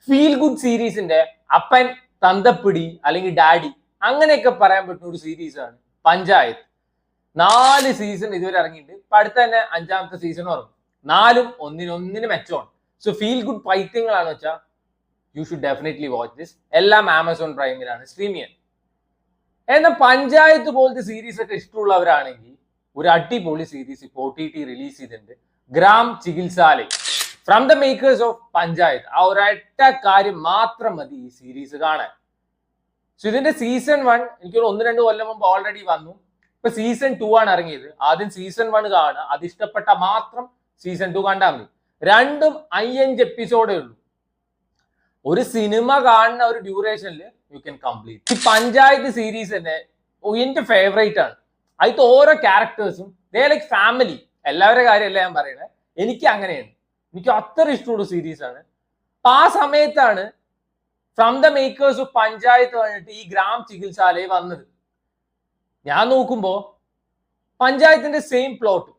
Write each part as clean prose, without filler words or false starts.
Feel good സീരീസിന്റെ അപ്പൻ, തന്തപ്പിടി അല്ലെങ്കിൽ ഡാഡി അങ്ങനെയൊക്കെ പറയാൻ പറ്റുന്ന ഒരു സീരീസാണ് പഞ്ചായത്ത്. 4 സീസൺ ഇതുവരെ ഇറങ്ങിയിട്ടുണ്ട്. ഇപ്പൊ അടുത്ത തന്നെ 5ാമത്തെ സീസൺ ഇറങ്ങും. 4ഉം ഒന്നിനൊന്നിന് മെച്ചമാണ്. സോ ഫീൽ ഗുഡ് ഫൈറ്റിങ്ങളാണ് വെച്ചാൽ you should definitely watch this. എല്ലാം ആമസോൺ പ്രൈമിലാണ് സ്ട്രീം ചെയ്യാൻ. എന്നാൽ പഞ്ചായത്ത് പോലത്തെ സീരീസ് ഒക്കെ ഇഷ്ടമുള്ളവരാണെങ്കിൽ ഒരു അടിപൊളി സീരീസ് ഇപ്പോൾ OTT റിലീസ് ചെയ്തിട്ടുണ്ട്, Gram Chikitsalay. From the makers of Panchayat. ആ ഒരൊറ്റ കാര്യം മാത്രം മതി ഈ സീരീസ് കാണാൻ. സോ ഇതിന്റെ സീസൺ 1 എനിക്കൊരു 1-2 കൊല്ലം മുമ്പ് ഓൾറെഡി വന്നു. ഇപ്പൊ സീസൺ 2 ആണ് ഇറങ്ങിയത്. ആദ്യം സീസൺ 1 കാണുക, അത് ഇഷ്ടപ്പെട്ട മാത്രം സീസൺ 2 കണ്ടാൽ മതി. രണ്ടും 5 എപ്പിസോഡേ ഉള്ളൂ. ഒരു സിനിമ കാണുന്ന ഒരു ഡ്യൂറേഷനിൽ യു ക്യാൻ കംപ്ലീറ്റ്. ഈ പഞ്ചായത്ത് സീരീസ് തന്നെ എന്റെ ഫേവറേറ്റ് ആണ്. അതിലത്തെ ഓരോ ക്യാരക്ടേഴ്സും ദേ ലൈക്ക് ഫാമിലി. എല്ലാവരുടെ കാര്യമല്ല ഞാൻ പറയണേ, എനിക്ക് അങ്ങനെയാണ്. എനിക്ക് അത്ര ഇഷ്ടമുള്ള സീരീസ് ആണ്. അപ്പൊ ആ സമയത്താണ് from the makers of panchayat വന്നിട്ട് ഈ ഗ്രാം ചികിത്സാലയ വന്നത്. ഞാൻ നോക്കുമ്പോ പഞ്ചായത്തിന്റെ സെയിം പ്ലോട്ട്.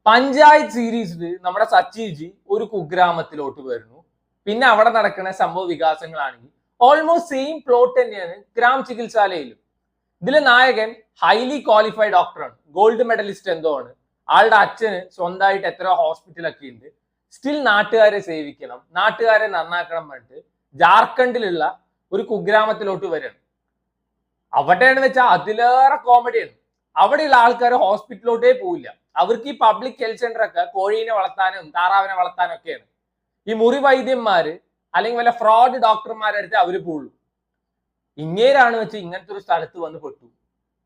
പഞ്ചായത്ത് സീരീസിൽ നമ്മുടെ സച്ചിൻജി ഒരു കുഗ്രാമത്തിലോട്ട് വരുന്നു. പിന്നെ അവിടെ നടക്കുന്ന സംഭവ വികാസങ്ങളാണെങ്കിൽ ഓൾമോസ്റ്റ് സെയിം പ്ലോട്ട് തന്നെയാണ് ഗ്രാം ചികിത്സാലയിലും. ഇതിലെ നായകൻ ഹൈലി ക്വാളിഫൈഡ് ഡോക്ടറാണ്, ഗോൾഡ് മെഡലിസ്റ്റ് എന്തോ ആണ്. ആളുടെ അച്ഛന് സ്വന്തമായിട്ട് എത്രയോ ഹോസ്പിറ്റലൊക്കെ ഉണ്ട്. സ്റ്റിൽ നാട്ടുകാരെ സേവിക്കണം, നാട്ടുകാരെ നന്നാക്കണം പറഞ്ഞിട്ട് ജാർഖണ്ഡിലുള്ള ഒരു കുഗ്രാമത്തിലോട്ട് വരണം. അവിടെയാണ് വെച്ചാൽ അതിലേറെ കോമഡിയാണ്. അവിടെയുള്ള ആൾക്കാർ ഹോസ്പിറ്റലിലോട്ടേ പോവില്ല. അവർക്ക് ഈ പബ്ലിക് ഹെൽത്ത് സെന്റർ ഒക്കെ കോഴീനെ വളർത്താനും താറാവിനെ വളർത്താനും ഒക്കെയാണ്. ഈ മുറി വൈദ്യന്മാര് അല്ലെങ്കിൽ വല്ല ഫ്രോഡ് ഡോക്ടർമാരുടെ അടുത്ത് അവര് പോവുള്ളൂ. ഇങ്ങേരാണ് വെച്ച് ഇങ്ങനത്തെ ഒരു സ്ഥലത്ത് വന്ന് പെട്ടു.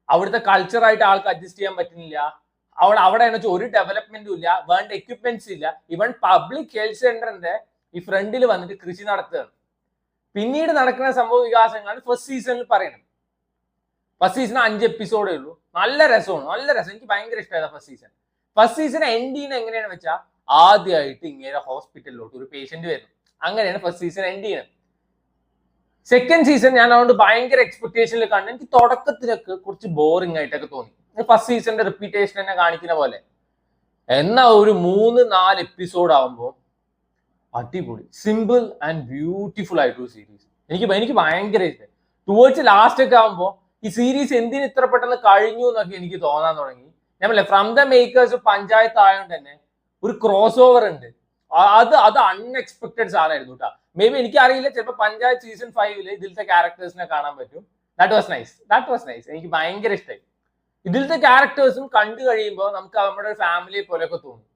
അവിടുത്തെ കൾച്ചറായിട്ട് ആൾക്ക് അഡ്ജസ്റ്റ് ചെയ്യാൻ പറ്റുന്നില്ല. അവിടെ എന്ന് വെച്ചാൽ ഒരു ഡെവലപ്മെന്റും ഇല്ല, വേണ്ട എക്യുപ്മെന്റ്സ് ഇല്ല. ഇവൻ പബ്ലിക് ഹെൽത്ത് സെന്ററിന്റെ ഈ ഫ്രണ്ടിൽ വന്നിട്ട് കൃഷി നടത്തുകയാണ്. പിന്നീട് നടക്കുന്ന സംഭവ വികാസങ്ങളാണ് ഫസ്റ്റ് സീസണിൽ പറയണം. ഫസ്റ്റ് സീസൺ 5 എപ്പിസോഡേ ഉള്ളൂ. നല്ല രസമാണ്, നല്ല രസം. എനിക്ക് ഭയങ്കര ഇഷ്ടമായത് first season. First season end ചെയ്യുന്നത് എങ്ങനെയാണെന്ന് വെച്ചാൽ ആദ്യമായിട്ട് ഇങ്ങനെ ഹോസ്പിറ്റലിലോട്ട് ഒരു പേഷ്യന്റ് വരുന്നു. അങ്ങനെയാണ് ഫസ്റ്റ് സീസൺ എൻഡ് ചെയ്യുന്നത്. സെക്കൻഡ് സീസൺ ഞാൻ അതുകൊണ്ട് ഭയങ്കര എക്സ്പെക്ടേഷനിൽ കണ്ടു. എനിക്ക് തുടക്കത്തിലൊക്കെ കുറച്ച് ബോറിംഗ് ആയിട്ടൊക്കെ തോന്നി. ഫസ്റ്റ് സീസണിന്റെ റിപ്പീറ്റേഷൻ തന്നെ കാണിക്കുന്ന പോലെ. എന്നാൽ ഒരു 3-4 എപ്പിസോഡ് ആകുമ്പോൾ അടിപൊളി, സിമ്പിൾ ആൻഡ് ബ്യൂട്ടിഫുൾ ആയിട്ടൊരു സീരീസ്. എനിക്ക് ഭയങ്കര ഇഷ്ടം. ടുവേർഡ്സ് ലാസ്റ്റ് ഒക്കെ ആകുമ്പോൾ ഈ സീരീസ് എന്തിന് ഇത്ര പെട്ടെന്ന് കഴിഞ്ഞു എന്നൊക്കെ എനിക്ക് തോന്നാൻ തുടങ്ങി. ഞാൻ പറയില്ല, ഫ്രം ദ മേക്കേഴ്സ് പഞ്ചായത്ത് ആയതുകൊണ്ട് തന്നെ ഒരു ക്രോസ് ഓവർ ഉണ്ട്. അത് അൺഎക്സ്പെക്ടഡ് സാധനമായിരുന്നു കേട്ടോ. മേ ബി എനിക്കറിയില്ല, ചിലപ്പോൾ പഞ്ചായത്ത് സീസൺ 5 ഇതിലത്തെ ക്യാരക്ടേഴ്സിനെ കാണാൻ പറ്റും. That was nice. എനിക്ക് ഭയങ്കര ഇഷ്ടമായി. ഇതിലത്തെ ക്യാരക്ടേഴ്സും കണ്ടു കഴിയുമ്പോൾ നമുക്ക് നമ്മുടെ ഫാമിലിയെ പോലെയൊക്കെ തോന്നും.